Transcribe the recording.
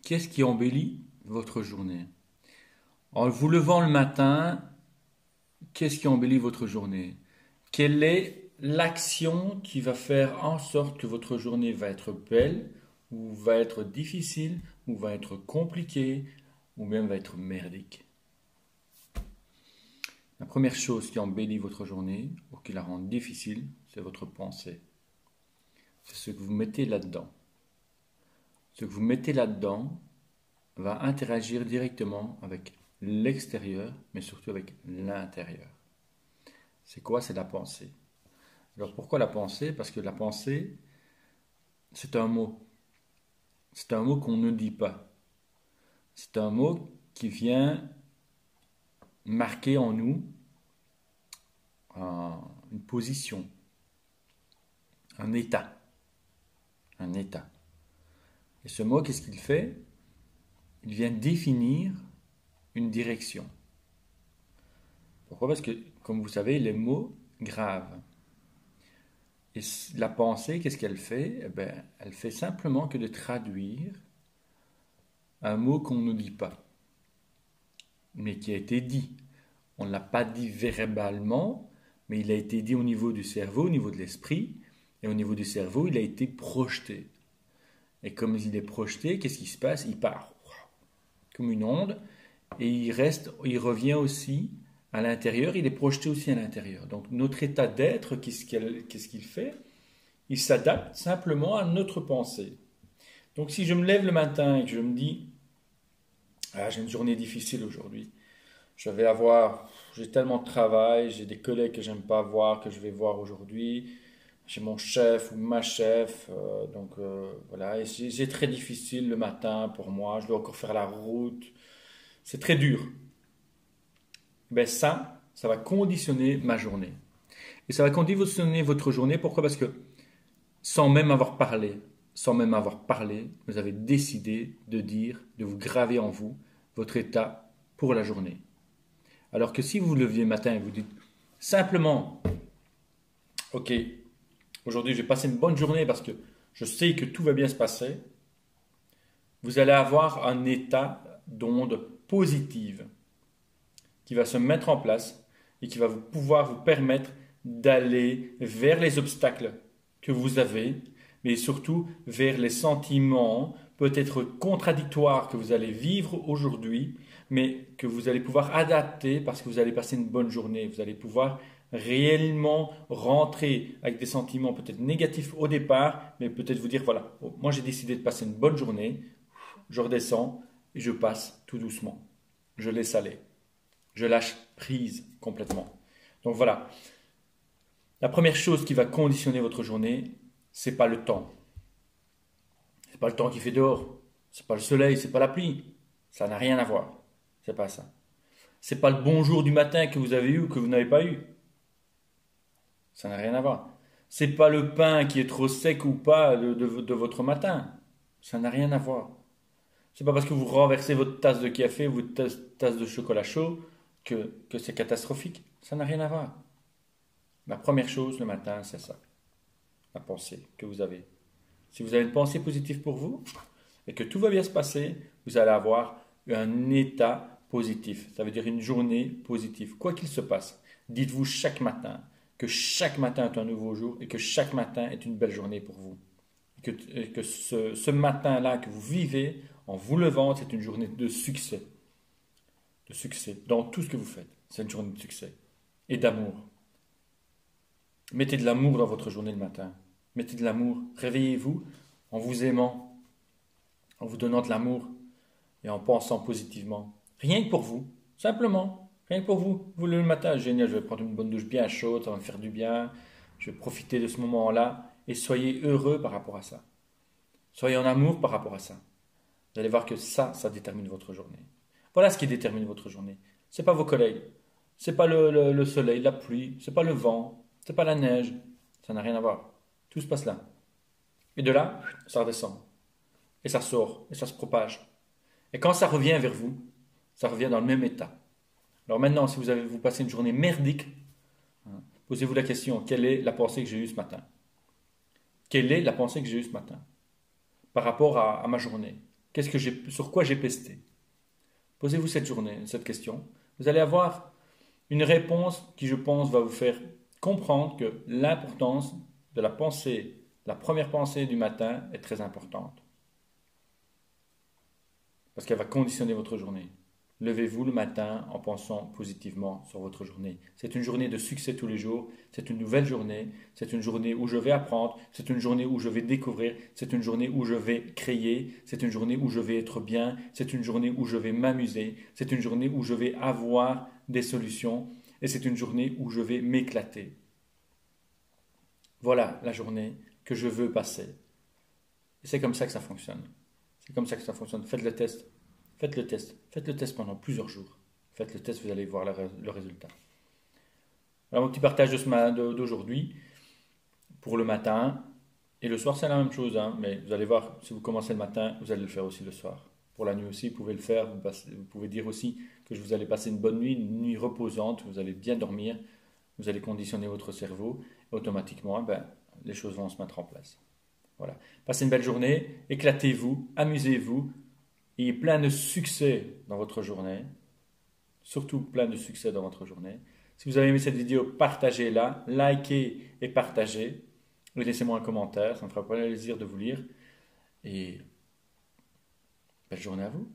qu'est-ce qui embellit votre journée? En vous levant le matin, qu'est-ce qui embellit votre journée? Quelle est l'action qui va faire en sorte que votre journée va être belle, ou va être difficile, ou va être compliquée, ou même va être merdique? La première chose qui embellit votre journée, ou qui la rend difficile, c'est votre pensée. C'est ce que vous mettez là-dedans. Ce que vous mettez là-dedans va interagir directement avec l'extérieur, mais surtout avec l'intérieur. C'est quoi? C'est la pensée. Alors pourquoi la pensée? Parce que la pensée, c'est un mot. C'est un mot qu'on ne dit pas. C'est un mot qui vient marquer en nous une position, un état. Un état. Et ce mot, qu'est-ce qu'il fait? Il vient définir une direction. Pourquoi? Parce que, comme vous savez, les mots gravent. Et la pensée, qu'est-ce qu'elle fait? Eh bien, elle fait simplement que de traduire un mot qu'on ne dit pas, mais qui a été dit. On ne l'a pas dit verbalement, mais il a été dit au niveau du cerveau, au niveau de l'esprit, et au niveau du cerveau, il a été projeté. Et comme il est projeté, qu'est-ce qui se passe? Il part comme une onde, et il revient aussi à l'intérieur, il est projeté aussi à l'intérieur. Donc notre état d'être, qu'est-ce qu'il fait? Il s'adapte simplement à notre pensée. Donc si je me lève le matin et que je me dis, ah, j'ai une journée difficile aujourd'hui, j'ai tellement de travail, j'ai des collègues que j'aime pas voir, que je vais voir aujourd'hui, j'ai mon chef ou ma chef, voilà, et c'est très difficile le matin pour moi, je dois encore faire la route, c'est très dur. Ben ça va conditionner ma journée. Et ça va conditionner votre journée, pourquoi? Parce que sans même avoir parlé, vous avez décidé de dire, de vous graver en vous votre état pour la journée. Alors que si vous vous leviez le matin et vous dites simplement, ok, aujourd'hui je vais passer une bonne journée parce que je sais que tout va bien se passer, vous allez avoir un état d'onde positive qui va se mettre en place et qui va pouvoir vous permettre d'aller vers les obstacles que vous avez, mais surtout vers les sentiments peut-être contradictoires que vous allez vivre aujourd'hui, mais que vous allez pouvoir adapter parce que vous allez passer une bonne journée. Vous allez pouvoir réellement rentrer avec des sentiments peut-être négatifs au départ, mais peut-être vous dire, voilà, moi j'ai décidé de passer une bonne journée, je redescends et je passe tout doucement. Je laisse aller. Je lâche prise complètement. Donc voilà, la première chose qui va conditionner votre journée, c'est pas le temps. C'est pas le temps qui fait dehors. C'est pas le soleil, c'est pas la pluie. Ça n'a rien à voir. C'est pas ça. C'est pas le bonjour du matin que vous avez eu ou que vous n'avez pas eu. Ça n'a rien à voir. C'est pas le pain qui est trop sec ou pas de votre matin. Ça n'a rien à voir. C'est pas parce que vous renversez votre tasse de café ou votre tasse de chocolat chaud que c'est catastrophique. Ça n'a rien à voir. La première chose le matin, c'est ça. La pensée que vous avez. Si vous avez une pensée positive pour vous et que tout va bien se passer, vous allez avoir un état positif. Ça veut dire une journée positive. Quoi qu'il se passe, dites-vous chaque matin que chaque matin est un nouveau jour et que chaque matin est une belle journée pour vous. Et que ce matin-là que vous vivez en vous levant, c'est une journée de succès. De succès dans tout ce que vous faites. C'est une journée de succès et d'amour. Mettez de l'amour dans votre journée le matin. Mettez de l'amour. Réveillez-vous en vous aimant, en vous donnant de l'amour et en pensant positivement. Rien que pour vous. Simplement. Rien que pour vous. Vous le matin, génial, je vais prendre une bonne douche bien chaude, ça va me faire du bien. Je vais profiter de ce moment-là et soyez heureux par rapport à ça. Soyez en amour par rapport à ça. Vous allez voir que ça détermine votre journée. Voilà ce qui détermine votre journée. C'est pas vos collègues. C'est pas le soleil, la pluie. C'est pas le vent. C'est pas la neige. Ça n'a rien à voir. Tout se passe là. Et de là, ça redescend. Et ça sort. Et ça se propage. Et quand ça revient vers vous, ça revient dans le même état. Alors maintenant, si vous passez une journée merdique, posez-vous la question, quelle est la pensée que j'ai eue ce matin? Quelle est la pensée que j'ai eue ce matin par rapport à ma journée? Sur quoi j'ai pesté? Posez-vous cette question. Vous allez avoir une réponse qui, je pense, va vous faire comprendre que l'importance de la première pensée du matin est très importante. Parce qu'elle va conditionner votre journée. Levez-vous le matin en pensant positivement sur votre journée. C'est une journée de succès tous les jours, c'est une nouvelle journée, c'est une journée où je vais apprendre, c'est une journée où je vais découvrir, c'est une journée où je vais créer, c'est une journée où je vais être bien, c'est une journée où je vais m'amuser, c'est une journée où je vais avoir des solutions et c'est une journée où je vais m'éclater. Voilà la journée que je veux passer. Et c'est comme ça que ça fonctionne. C'est comme ça que ça fonctionne. Faites le test. Faites le test. Faites le test pendant plusieurs jours. Faites le test, vous allez voir le résultat. Alors, mon petit partage d'aujourd'hui, pour le matin, et le soir, c'est la même chose, hein, mais vous allez voir, si vous commencez le matin, vous allez le faire aussi le soir. Pour la nuit aussi, vous pouvez le faire. Vous pouvez dire aussi que vous allez passer une bonne nuit, une nuit reposante, vous allez bien dormir, vous allez conditionner votre cerveau, et automatiquement, les choses vont se mettre en place. Voilà. Passez une belle journée, éclatez-vous, amusez-vous, ayez plein de succès dans votre journée. Surtout plein de succès dans votre journée. Si vous avez aimé cette vidéo, partagez-la, likez et partagez. Et laissez-moi un commentaire, ça me fera plaisir de vous lire. Et belle journée à vous.